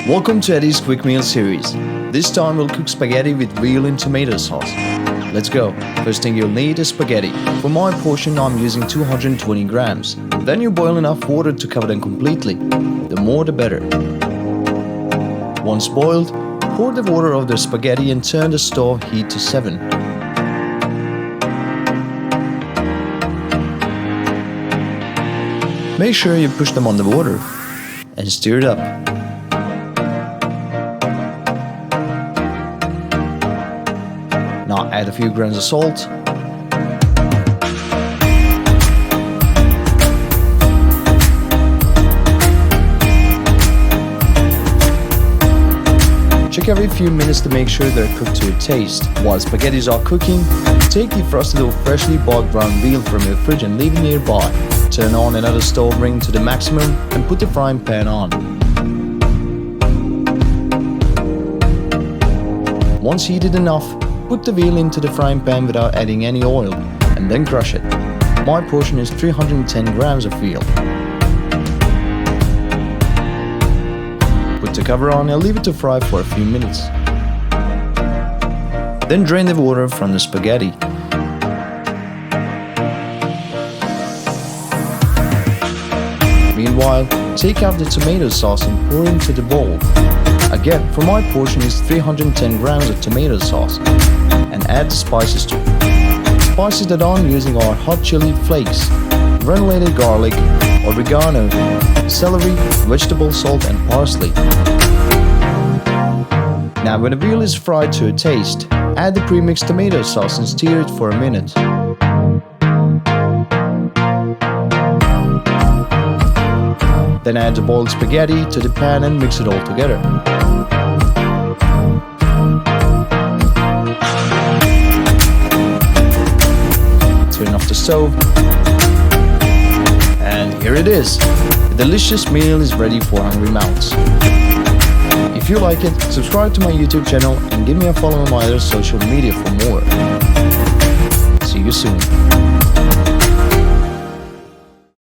Welcome to Eddie's Quick Meal series. This time we'll cook spaghetti with veal and tomato sauce. Let's go. First thing you'll need is spaghetti. For my portion I'm using 220 grams. Then you boil enough water to cover them completely. The more the better. Once boiled, pour the water over the spaghetti and turn the stove heat to 7. Make sure you push them on the water and stir it up. Now add a few grains of salt. Check every few minutes to make sure they're cooked to your taste. While spaghettis are cooking, take defrosted or freshly boiled ground veal from your fridge and leave it nearby. Turn on another stove ring to the maximum and put the frying pan on. Once heated enough, put the veal into the frying pan without adding any oil and then crush it. My portion is 310 grams of veal. Put the cover on and leave it to fry for a few minutes. Then drain the water from the spaghetti. Meanwhile, take out the tomato sauce and pour into the bowl. Again, for my portion is 310 grams of tomato sauce, and add the spices to it. Spices that I'm using are hot chili flakes, granulated garlic, oregano, celery, vegetable salt and parsley. Now when the veal is fried to a taste, add the pre-mixed tomato sauce and stir it for a minute. Then add the boiled spaghetti to the pan and mix it all together. Turn off the stove. And here it is. The delicious meal is ready for hungry mouths. If you like it, subscribe to my YouTube channel and give me a follow on my other social media for more. See you soon.